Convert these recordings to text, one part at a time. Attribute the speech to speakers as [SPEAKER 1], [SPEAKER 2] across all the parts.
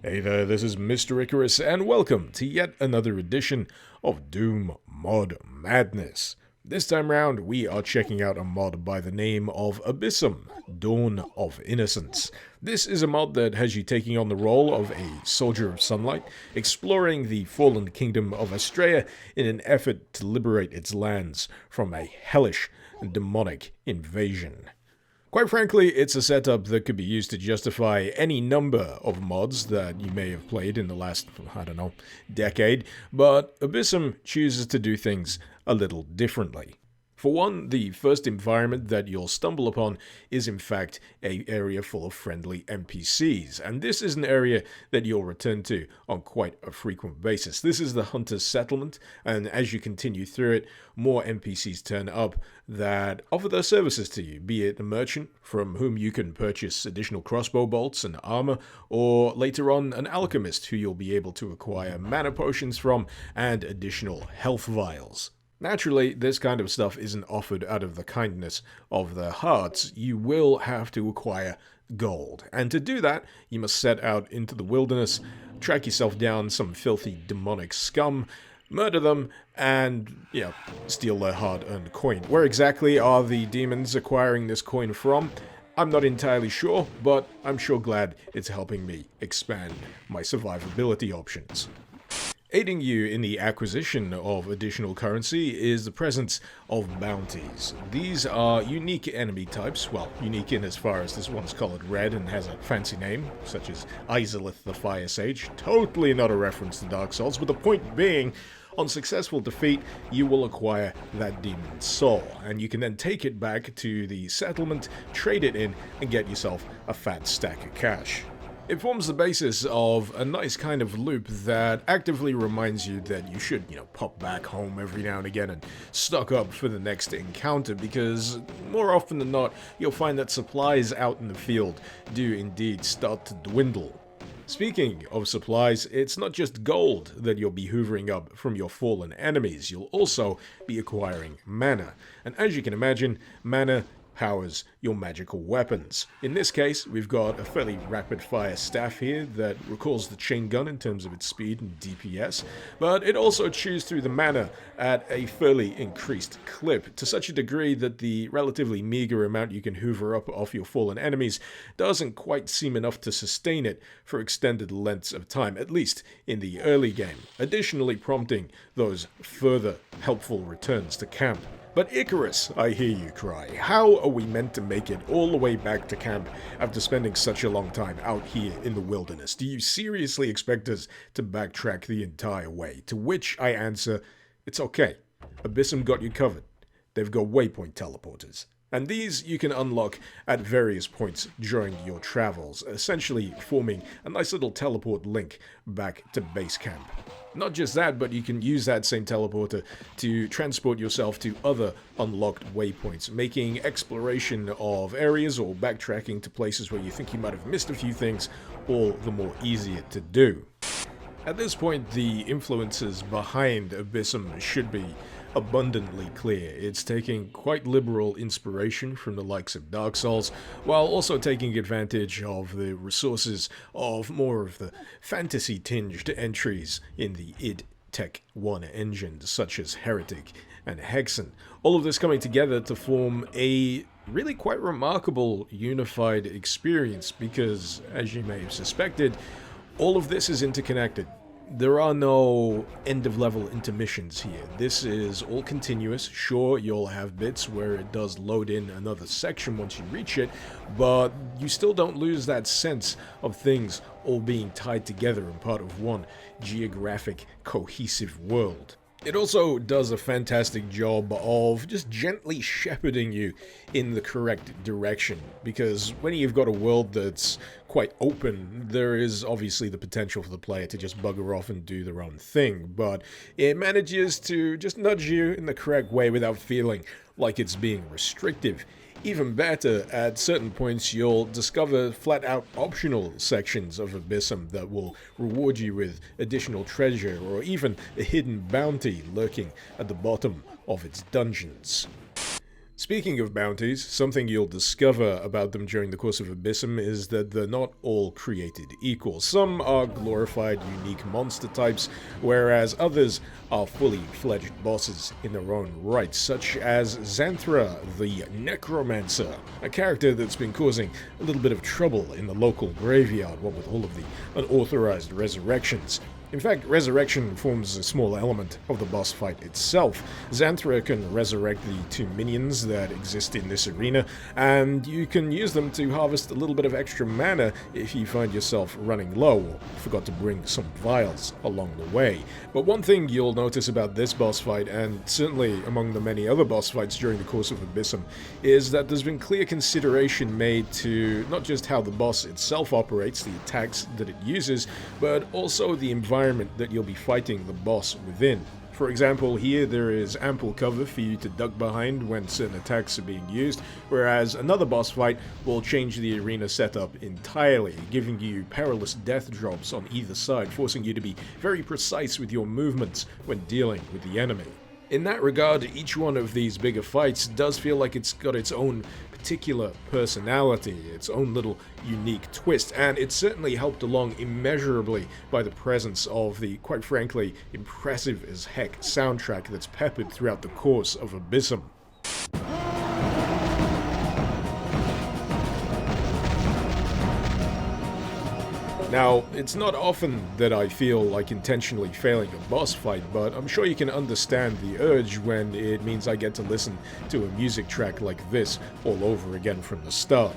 [SPEAKER 1] Hey there, this is Mr. Icarus, and welcome to yet another edition of Doom Mod Madness. This time round, we are checking out a mod by the name of Abysm, Dawn of Innocence. This is a mod that has you taking on the role of a soldier of sunlight, exploring the fallen kingdom of Astrea in an effort to liberate its lands from a hellish and demonic invasion. Quite frankly, it's a setup that could be used to justify any number of mods that you may have played in the last, decade, but Abysm chooses to do things a little differently. For one, the first environment that you'll stumble upon is in fact an area full of friendly NPCs, and this is an area that you'll return to on quite a frequent basis. This is the Hunter's Settlement, and as you continue through it, more NPCs turn up that offer their services to you, be it a merchant from whom you can purchase additional crossbow bolts and armor, or later on an alchemist who you'll be able to acquire mana potions from and additional health vials. Naturally, this kind of stuff isn't offered out of the kindness of their hearts. You will have to acquire gold. And to do that, you must set out into the wilderness, track yourself down some filthy demonic scum, murder them, and, steal their hard-earned coin. Where exactly are the demons acquiring this coin from? I'm not entirely sure, but I'm sure glad it's helping me expand my survivability options. Aiding you in the acquisition of additional currency is the presence of bounties. These are unique enemy types, well, unique in as far as this one's colored red and has a fancy name, such as Izalith the Fire Sage. Totally not a reference to Dark Souls, but the point being, on successful defeat, you will acquire that demon's soul, and you can then take it back to the settlement, trade it in, and get yourself a fat stack of cash. It forms the basis of a nice kind of loop that actively reminds you that you should, pop back home every now and again and stock up for the next encounter, because more often than not, you'll find that supplies out in the field do indeed start to dwindle. Speaking of supplies, it's not just gold that you'll be hoovering up from your fallen enemies, you'll also be acquiring mana. And as you can imagine, mana powers your magical weapons. In this case, we've got a fairly rapid-fire staff here that recalls the chain gun in terms of its speed and DPS, but it also chews through the mana at a fairly increased clip, to such a degree that the relatively meager amount you can hoover up off your fallen enemies doesn't quite seem enough to sustain it for extended lengths of time, at least in the early game, additionally prompting those further helpful returns to camp. But Icarus, I hear you cry, how are we meant to make it all the way back to camp after spending such a long time out here in the wilderness? Do you seriously expect us to backtrack the entire way? To which I answer, it's okay. Abysm got you covered. They've got waypoint teleporters. And these you can unlock at various points during your travels, essentially forming a nice little teleport link back to base camp. Not just that, but you can use that same teleporter to transport yourself to other unlocked waypoints, making exploration of areas or backtracking to places where you think you might have missed a few things all the more easier to do. At this point, the influences behind Abysm should be abundantly clear. It's taking quite liberal inspiration from the likes of Dark Souls, while also taking advantage of the resources of more of the fantasy-tinged entries in the id Tech 1 engines, such as Heretic and Hexen. All of this coming together to form a really quite remarkable unified experience, because, as you may have suspected, all of this is interconnected. There are no end-of-level intermissions here. This is all continuous. Sure, you'll have bits where it does load in another section once you reach it, but you still don't lose that sense of things all being tied together and part of one geographic, cohesive world. It also does a fantastic job of just gently shepherding you in the correct direction, because when you've got a world that's quite open, there is obviously the potential for the player to just bugger off and do their own thing, but it manages to just nudge you in the correct way without feeling like it's being restrictive. Even better, at certain points you'll discover flat-out optional sections of Abysm that will reward you with additional treasure or even a hidden bounty lurking at the bottom of its dungeons. Speaking of bounties, something you'll discover about them during the course of Abysm is that they're not all created equal. Some are glorified, unique monster types, whereas others are fully fledged bosses in their own right, such as Xanthra, the Necromancer, a character that's been causing a little bit of trouble in the local graveyard, what with all of the unauthorized resurrections. In fact, resurrection forms a small element of the boss fight itself. Xanthra can resurrect the two minions that exist in this arena, and you can use them to harvest a little bit of extra mana if you find yourself running low or forgot to bring some vials along the way. But one thing you'll notice about this boss fight, and certainly among the many other boss fights during the course of Abysm, is that there's been clear consideration made to not just how the boss itself operates, the attacks that it uses, but also the environment that you'll be fighting the boss within. For example, here there is ample cover for you to duck behind when certain attacks are being used, whereas another boss fight will change the arena setup entirely, giving you perilous death drops on either side, forcing you to be very precise with your movements when dealing with the enemy. In that regard, each one of these bigger fights does feel like it's got its own particular personality, its own little unique twist, and it's certainly helped along immeasurably by the presence of the, quite frankly, impressive as heck soundtrack that's peppered throughout the course of Abysm. Now, it's not often that I feel like intentionally failing a boss fight, but I'm sure you can understand the urge when it means I get to listen to a music track like this all over again from the start.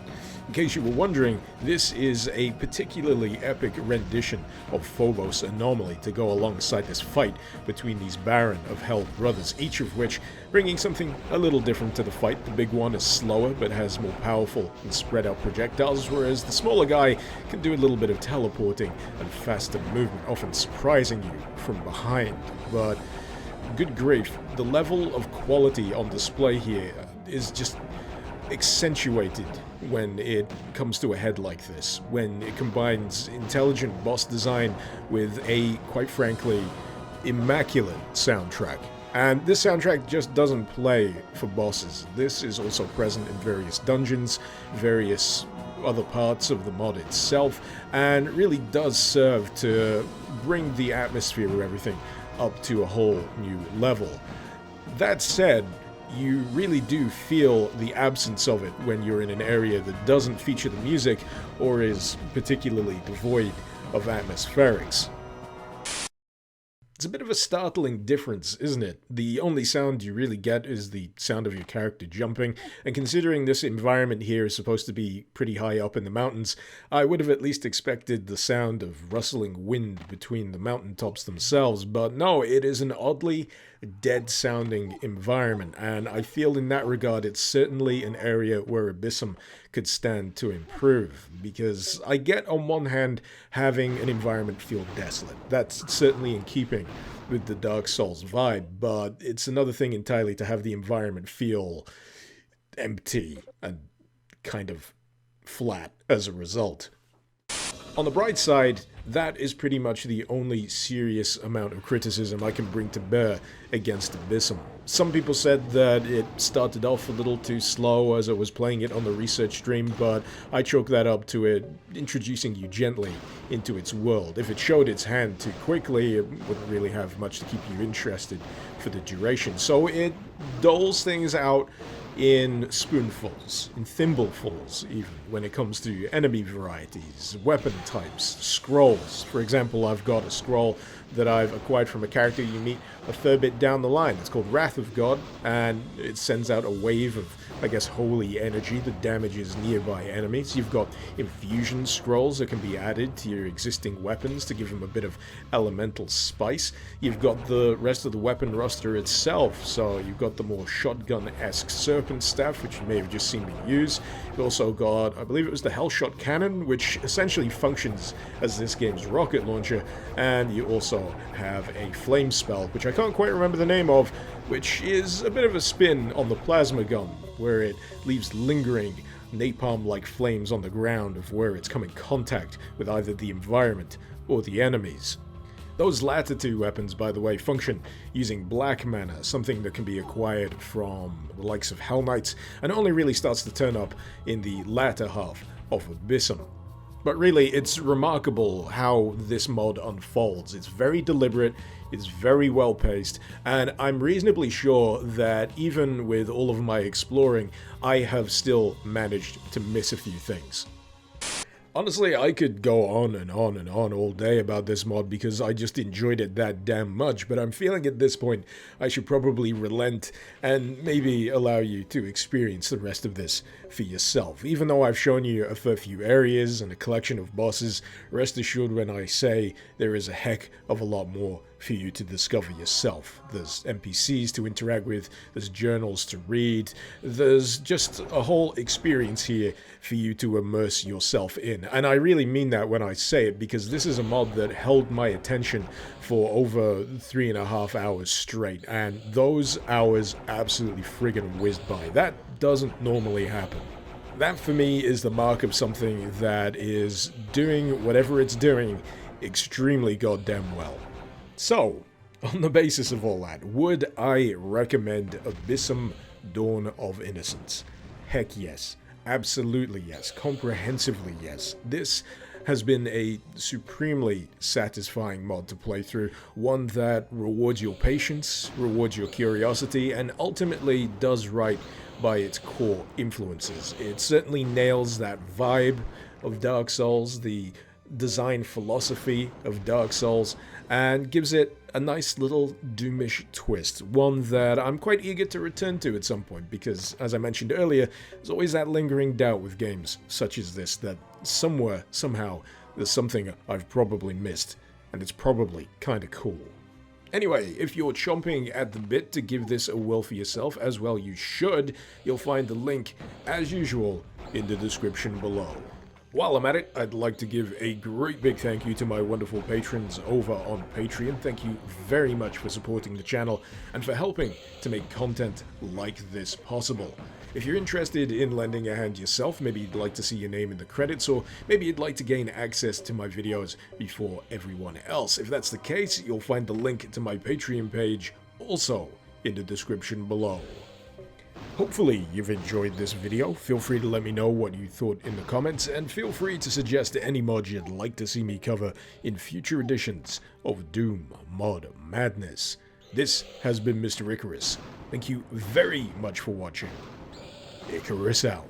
[SPEAKER 1] In case you were wondering, this is a particularly epic rendition of Phobos' Anomaly to go alongside this fight between these Baron of Hell brothers, each of which bringing something a little different to the fight. The big one is slower but has more powerful and spread out projectiles, whereas the smaller guy can do a little bit of teleporting and faster movement, often surprising you from behind. But good grief, the level of quality on display here is just accentuated when it comes to a head like this, when it combines intelligent boss design with a, quite frankly, immaculate soundtrack. And this soundtrack just doesn't play for bosses. This is also present in various dungeons, various other parts of the mod itself, and really does serve to bring the atmosphere of everything up to a whole new level. That said, you really do feel the absence of it when you're in an area that doesn't feature the music or is particularly devoid of atmospherics. It's a bit of a startling difference, isn't it? The only sound you really get is the sound of your character jumping, and considering this environment here is supposed to be pretty high up in the mountains, I would have at least expected the sound of rustling wind between the mountaintops themselves, but no, it is an oddly dead-sounding environment, and I feel in that regard it's certainly an area where Abysm could stand to improve, because I get on one hand having an environment feel desolate. That's certainly in keeping with the Dark Souls vibe, but it's another thing entirely to have the environment feel empty and kind of flat as a result. On the bright side, that is pretty much the only serious amount of criticism I can bring to bear against Abysm. Some people said that it started off a little too slow as I was playing it on the research stream, but I chalk that up to it introducing you gently into its world. If it showed its hand too quickly, it wouldn't really have much to keep you interested for the duration. So it doles things out in spoonfuls, in thimblefuls even, when it comes to enemy varieties, weapon types, scrolls. For example, I've got a scroll that I've acquired from a character you meet a fair bit down the line. It's called Wrath of God, and it sends out a wave of, I guess, holy energy that damages nearby enemies. You've got infusion scrolls that can be added to your existing weapons to give them a bit of elemental spice. You've got the rest of the weapon roster itself, so you've got the more shotgun-esque serpent staff, which you may have just seen me use. You've also got, I believe it was the Hellshot Cannon, which essentially functions as this game's rocket launcher, and you also have a flame spell, which I can't quite remember the name of, which is a bit of a spin on the plasma gun, where it leaves lingering napalm-like flames on the ground of where it's come in contact with either the environment or the enemies. Those latter two weapons, by the way, function using black mana, something that can be acquired from the likes of Hell Knights, and only really starts to turn up in the latter half of Abysm. But really, it's remarkable how this mod unfolds. It's very deliberate, it's very well paced, and I'm reasonably sure that even with all of my exploring, I have still managed to miss a few things. Honestly, I could go on and on and on all day about this mod because I just enjoyed it that damn much, but I'm feeling at this point I should probably relent and maybe allow you to experience the rest of this for yourself. Even though I've shown you a fair few areas and a collection of bosses, rest assured when I say there is a heck of a lot more for you to discover yourself. There's NPCs to interact with, there's journals to read, there's just a whole experience here for you to immerse yourself in. And I really mean that when I say it, because this is a mod that held my attention for over 3.5 hours straight, and those hours absolutely friggin' whizzed by. That doesn't normally happen. That for me is the mark of something that is doing whatever it's doing extremely goddamn well. So, on the basis of all that, would I recommend Abysm: Dawn of Innocence? Heck yes. Absolutely yes. Comprehensively yes. This has been a supremely satisfying mod to play through, one that rewards your patience, rewards your curiosity, and ultimately does right by its core influences. It certainly nails that vibe of Dark Souls, the design philosophy of Dark Souls, and gives it a nice little Doomish twist, one that I'm quite eager to return to at some point, because, as I mentioned earlier, there's always that lingering doubt with games such as this that somewhere, somehow, there's something I've probably missed, and it's probably kinda cool. Anyway, if you're chomping at the bit to give this a whirl for yourself, as well you should, you'll find the link, as usual, in the description below. While I'm at it, I'd like to give a great big thank you to my wonderful patrons over on Patreon. Thank you very much for supporting the channel and for helping to make content like this possible. If you're interested in lending a hand yourself, maybe you'd like to see your name in the credits, or maybe you'd like to gain access to my videos before everyone else. If that's the case, you'll find the link to my Patreon page also in the description below. Hopefully you've enjoyed this video. Feel free to let me know what you thought in the comments, and feel free to suggest any mods you'd like to see me cover in future editions of Doom Mod Madness. This has been Mr. Icarus. Thank you very much for watching. Icarus out.